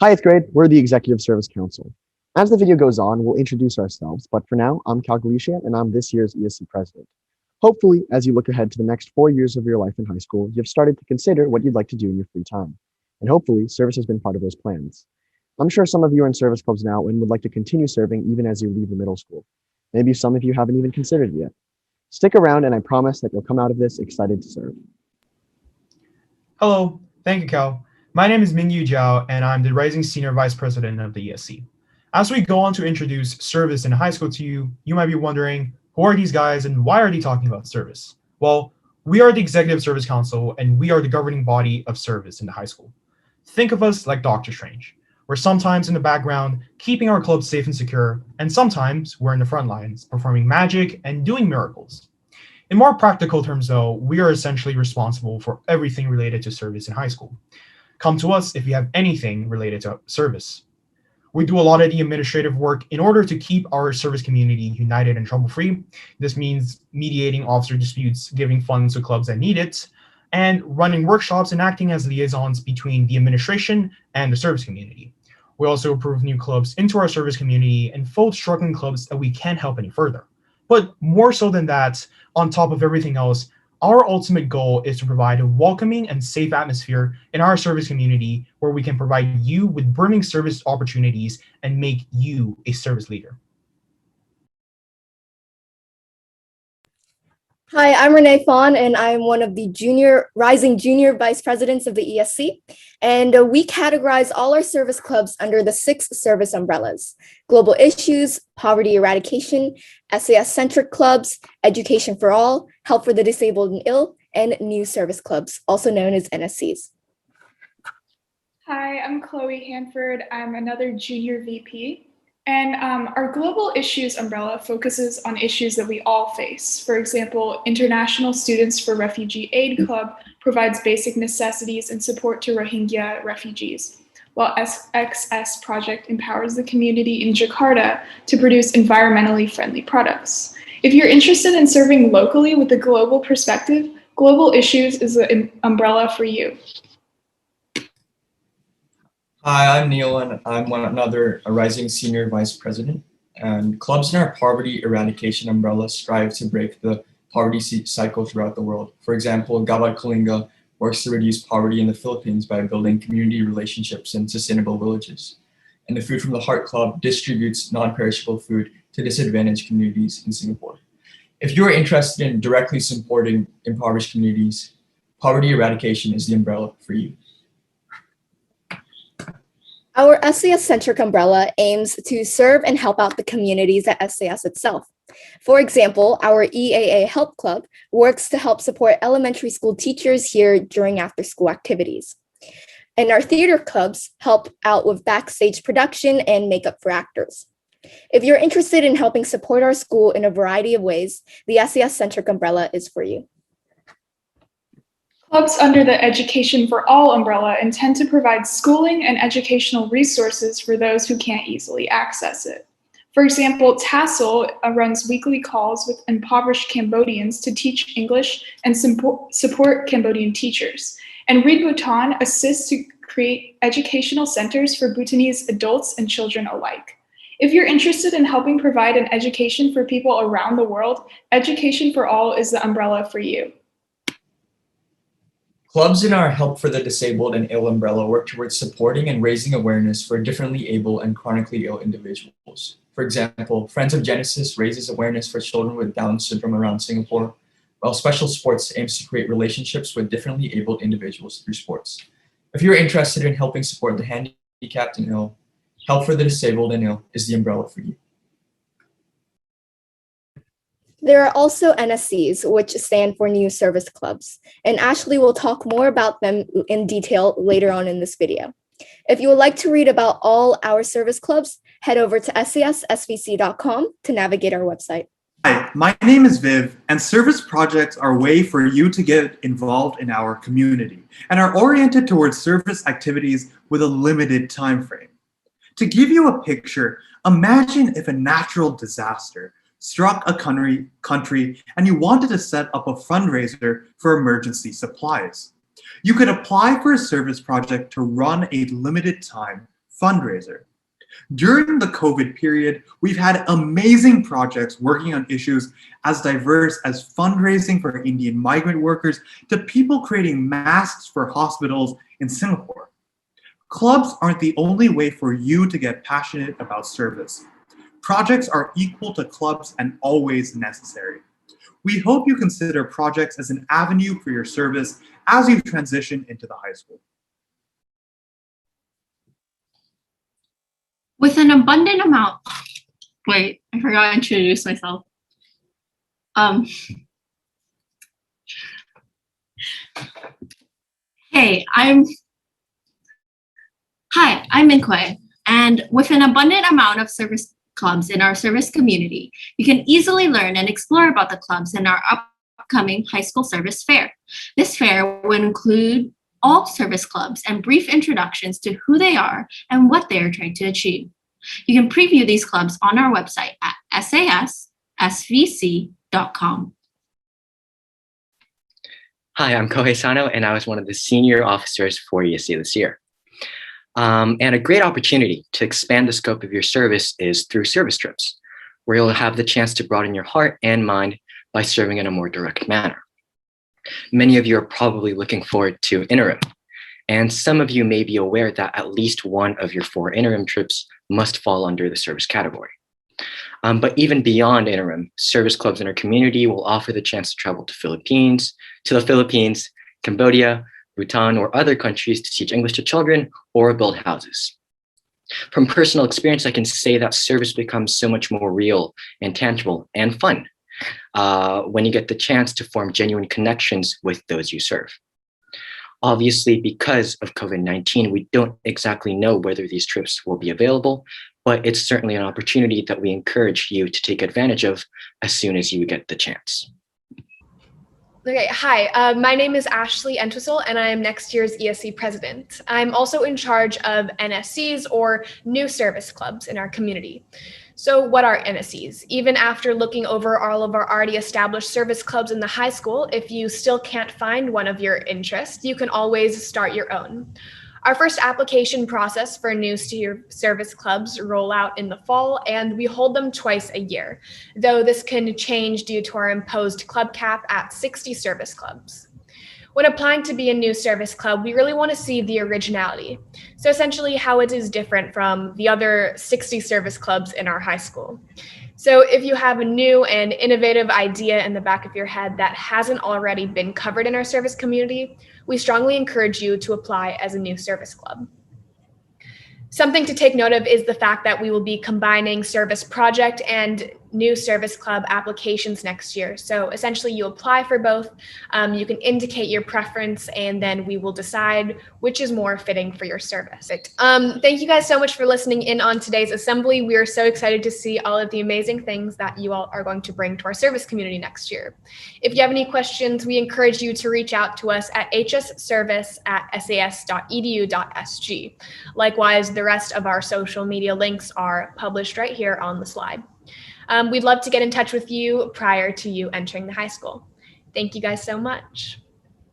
Hi, 8th grade. We're the Executive Service Council. As the video goes on, we'll introduce ourselves, but for now, I'm Cal Galicia, and I'm this year's ESC president. Hopefully, as you look ahead to the next 4 years of your life in high school, you've started to consider what you'd like to do in your free time. And hopefully, service has been part of those plans. I'm sure some of you are in service clubs now and would like to continue serving even as you leave the middle school. Maybe some of you haven't even considered it yet. Stick around, and I promise that you'll come out of this excited to serve. Hello, thank you, Cal. My name is Mingyu Zhao, and I'm the Rising Senior Vice President of the ESC. As we go on to introduce service in high school to you, you might be wondering, who are these guys and why are they talking about service? Well, we are the Executive Service Council, and we are the governing body of service in the high school. Think of us like Doctor Strange. We're sometimes in the background, keeping our club safe and secure, and sometimes we're in the front lines, performing magic and doing miracles. In more practical terms, though, we are essentially responsible for everything related to service in high school. Come to us if you have anything related to service. We do a lot of the administrative work in order to keep our service community united and trouble-free. This means mediating officer disputes, giving funds to clubs that need it, and running workshops and acting as liaisons between the administration and the service community. We also approve new clubs into our service community and fold struggling clubs that we can't help any further. But more so than that, on top of everything else, our ultimate goal is to provide a welcoming and safe atmosphere in our service community where we can provide you with burning service opportunities and make you a service leader. Hi, I'm Renee Fawn, and I'm one of the rising junior vice presidents of the ESC. And we categorize all our service clubs under the 6 service umbrellas: global issues, poverty eradication, SAS-centric clubs, education for all, help for the disabled and ill, and new service clubs, also known as NSCs. Hi, I'm Chloe Hanford. I'm another junior VP. And our global issues umbrella focuses on issues that we all face. For example, International Students for Refugee Aid Club provides basic necessities and support to Rohingya refugees, while XS Project empowers the community in Jakarta to produce environmentally friendly products. If you're interested in serving locally with a global perspective, Global Issues is the umbrella for you. Hi, I'm Neil, and I'm another rising senior vice president. And clubs in our poverty eradication umbrella strive to break the poverty cycle throughout the world. For example, Gabay Kalinga works to reduce poverty in the Philippines by building community relationships and sustainable villages. And the Food from the Heart Club distributes non-perishable food to disadvantaged communities in Singapore. If you are interested in directly supporting impoverished communities, poverty eradication is the umbrella for you. Our SAS-centric umbrella aims to serve and help out the communities at SAS itself. For example, our EAA Help Club works to help support elementary school teachers here during after-school activities. And our theater clubs help out with backstage production and makeup for actors. If you're interested in helping support our school in a variety of ways, the SAS-centric umbrella is for you. Clubs under the Education for All umbrella intend to provide schooling and educational resources for those who can't easily access it. For example, TASL runs weekly calls with impoverished Cambodians to teach English and support Cambodian teachers. And Read Bhutan assists to create educational centers for Bhutanese adults and children alike. If you're interested in helping provide an education for people around the world, Education for All is the umbrella for you. Clubs in our Help for the Disabled and Ill umbrella work towards supporting and raising awareness for differently able and chronically ill individuals. For example, Friends of Genesis raises awareness for children with Down syndrome around Singapore, while Special Sports aims to create relationships with differently abled individuals through sports. If you're interested in helping support the handicapped and ill, Help for the Disabled and Ill is the umbrella for you. There are also NSCs, which stand for New Service Clubs, and Ashley will talk more about them in detail later on in this video. If you would like to read about all our service clubs, head over to sassvc.com to navigate our website. Hi, my name is Viv, and service projects are a way for you to get involved in our community and are oriented towards service activities with a limited time frame. To give you a picture, imagine if a natural disaster struck a country and you wanted to set up a fundraiser for emergency supplies. You could apply for a service project to run a limited time fundraiser. During the COVID period, we've had amazing projects working on issues as diverse as fundraising for Indian migrant workers to people creating masks for hospitals in Singapore. Clubs aren't the only way for you to get passionate about service. Projects are equal to clubs and always necessary. We hope you consider projects as an avenue for your service as you transition into the high school. With an abundant amount, wait, I forgot to introduce myself. Hi, I'm Min Kuei, and with an abundant amount of service clubs in our service community, you can easily learn and explore about the clubs in our upcoming high school service fair. This fair will include all service clubs and brief introductions to who they are and what they are trying to achieve. You can preview these clubs on our website at sassvc.com. Hi, I'm Kohei Sano, and I was one of the senior officers for ESC this year. And a great opportunity to expand the scope of your service is through service trips, where you'll have the chance to broaden your heart and mind by serving in a more direct manner. Many of you are probably looking forward to interim, and some of you may be aware that at least one of your 4 interim trips must fall under the service category. But even beyond interim, service clubs in our community will offer the chance to travel to the Philippines, Cambodia, Bhutan, or other countries to teach English to children or build houses. From personal experience, I can say that service becomes so much more real and tangible and fun when you get the chance to form genuine connections with those you serve. Obviously, because of COVID-19, we don't exactly know whether these trips will be available, but it's certainly an opportunity that we encourage you to take advantage of as soon as you get the chance. Okay, hi, my name is Ashley Entwistle, and I am next year's ESC president. I'm also in charge of NSCs, or new service clubs, in our community. So what are NSCs? Even after looking over all of our already established service clubs in the high school, if you still can't find one of your interests, you can always start your own. Our first application process for new service clubs roll out in the fall, and we hold them twice a year, though this can change due to our imposed club cap at 60 service clubs. When applying to be a new service club, we really want to see the originality. So essentially how it is different from the other 60 service clubs in our high school. So if you have a new and innovative idea in the back of your head that hasn't already been covered in our service community, we strongly encourage you to apply as a new service club. Something to take note of is the fact that we will be combining service project and new service club applications next year. So essentially you apply for both, you can indicate your preference, and then we will decide which is more fitting for your service. Thank you guys so much for listening in on today's assembly. We are so excited to see all of the amazing things that you all are going to bring to our service community next year. If you have any questions, we encourage you to reach out to us at hsservice@sas.edu.sg. Likewise, the rest of our social media links are published right here on the slide. We'd love to get in touch with you prior to you entering the high school. Thank you guys so much.